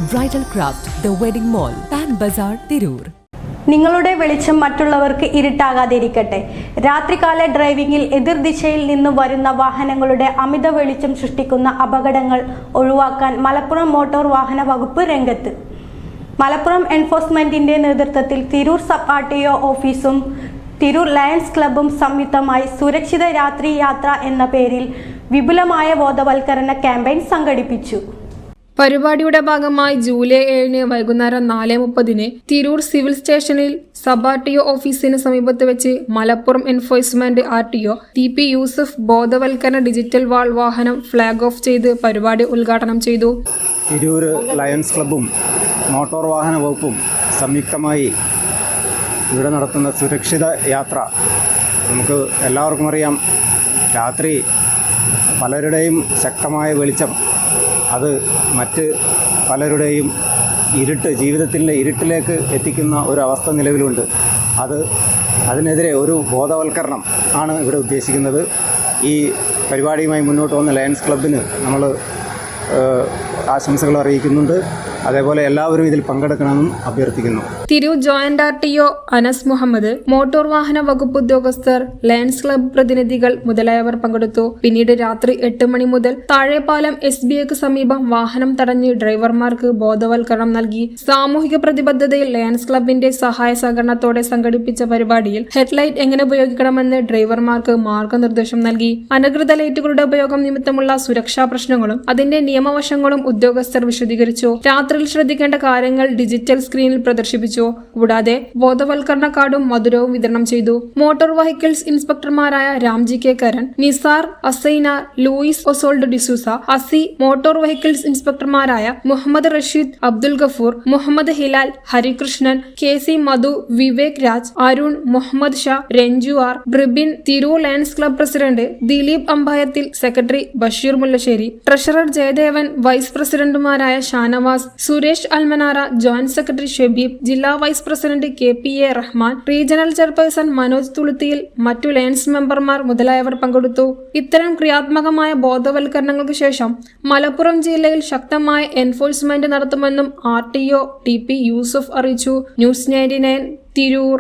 Bridal Craft the Wedding Mall Pan Bazaar Tirur. നിങ്ങളുടെ വെളിച്ചം മറ്റുള്ളവർക്ക് ഇരുട്ടാകാതിരിക്കട്ടെ. രാത്രികാല ഡ്രൈവിംഗിൽ എതിർദിശയിൽ നിന്ന് വരുന്ന വാഹനങ്ങളുടെ അമിത വെളിച്ചം സൃഷ്ടിക്കുന്ന അപകടങ്ങൾ ഒഴിവാക്കാൻ മലപ്പുറം മോട്ടോർ വാഹന വകുപ്പ് രംഗത്ത്. മലപ്പുറം എൻഫോഴ്സ്മെന്റിന്റെ നേതൃത്വത്തിൽ തിരൂർ സബ് RTO ഓഫീസും തിരൂർ ലയൺസ് ക്ലബ്ബും സംയുക്തമായി സുരക്ഷിത രാത്രി യാത്ര എന്ന പേരിൽ വിപുലമായ ബോധവൽക്കരണ ക്യാമ്പയിൻ സംഘടിപ്പിച്ചു. പരിപാടിയുടെ ഭാഗമായി ജൂലൈ 7 വൈകുന്നേരം 4:30 തിരൂർ സിവിൽ സ്റ്റേഷനിൽ സബ് RTO ഓഫീസിന് സമീപത്ത് വെച്ച് Malappuram enforcement RTO TP Yusuf ബോധവൽക്കരണ ഡിജിറ്റൽ വാൾ വാഹനം ഫ്ളാഗ് ഓഫ് ചെയ്ത് പരിപാടി ഉദ്ഘാടനം ചെയ്തു. തിരൂർ ലയൺസ് ക്ലബ്ബും മോട്ടോർ വാഹന വകുപ്പും സംയുക്തമായി ഇവിടെ നടത്തുന്ന സുരക്ഷിത യാത്ര. നമുക്ക് എല്ലാവർക്കും അറിയാം, രാത്രി പലരുടെയും ശക്തമായ വെളിച്ചം അത് മറ്റ് പലരുടെയും ജീവിതത്തിൻ്റെ ഇരുട്ടിലേക്ക് എത്തിക്കുന്ന ഒരു അവസ്ഥ നിലവിലുണ്ട്. അതിനെതിരെ ഒരു ബോധവൽക്കരണം ആണ് ഇവിടെ ഉദ്ദേശിക്കുന്നത്. ഈ പരിപാടിയുമായി മുന്നോട്ട് വന്ന ലയൺസ് ക്ലബ്ബിന് നമ്മൾ ആശംസകൾ അറിയിക്കുന്നുണ്ട്. അതേപോലെ എല്ലാവരും ഇതിൽ പങ്കെടുക്കണമെന്നും അഭ്യർത്ഥിക്കുന്നു. Tirur joint RTO Anas Muhammad, motor വാഹന വകുപ്പ് ഉദ്യോഗസ്ഥർ, ലയൺസ് ക്ലബ്ബ് പ്രതിനിധികൾ മുതലായവർ പങ്കെടുത്തു. പിന്നീട് രാത്രി 8 മണി മുതൽ താഴെപ്പാലം SBIക്ക് സമീപം വാഹനം തടഞ്ഞ് ഡ്രൈവർമാർക്ക് ബോധവൽക്കരണം നൽകി. സാമൂഹിക പ്രതിബദ്ധതയിൽ ലയൺസ് ക്ലബിന്റെ സഹായ സഹകരണത്തോടെ സംഘടിപ്പിച്ച പരിപാടിയിൽ ഹെഡ്ലൈറ്റ് എങ്ങനെ ഉപയോഗിക്കണമെന്ന് ഡ്രൈവർമാർക്ക് മാർഗനിർദ്ദേശം നൽകി. അനധികൃത ലൈറ്റുകളുടെ ഉപയോഗം നിമിത്തമുള്ള സുരക്ഷാ പ്രശ്നങ്ങളും അതിന്റെ നിയമവശങ്ങളും ഉദ്യോഗസ്ഥർ വിശദീകരിച്ചു. രാത്രിയിൽ ശ്രദ്ധിക്കേണ്ട കാര്യങ്ങൾ ഡിജിറ്റൽ സ്ക്രീനിൽ പ്രദർശിപ്പിച്ചു. കൂടാതെ ബോധവൽക്കരണ കാർഡും മധുരവും വിതരണം ചെയ്തു. മോട്ടോർ വെഹിക്കിൾസ് ഇൻസ്പെക്ടർമാരായ Ramji K Karan, Nizar, Asaina, Louis Oswald D'Souza, അസി, മോട്ടോർ വെഹിക്കിൾസ് ഇൻസ്പെക്ടർമാരായ Muhammad Rasheed, Abdul Gafoor, Muhammad Hilal, Harikrishnan, KC Madhu, Vivek Raj, Arun, Muhammad Shah, Ranju R, Bribin, Tirur Lions club president Dileep Ambayathil, secretary Basheer Mullassery, treasurer Jayadevan, vice പ്രസിഡന്റുമാരായ ഷാനവാസ്, സുരേഷ് അൽമനാര, ജോയിന്റ് സെക്രട്ടറി ഷബീബ്, ജില്ലാ vice president KPA Rahman, regional chairperson Manoj Thuluthiyil, മറ്റു ലയൺസ് മെമ്പർമാർ മുതലായവർ പങ്കെടുത്തു. ഇത്തരം ക്രിയാത്മകമായ ബോധവൽക്കരണങ്ങൾക്ക് ശേഷം മലപ്പുറം ജില്ലയിൽ ശക്തമായ എൻഫോഴ്സ്മെന്റ് നടത്തുമെന്നും RTO TP യൂസഫ് അറിയിച്ചു. ന്യൂസ് 99 തിരൂർ.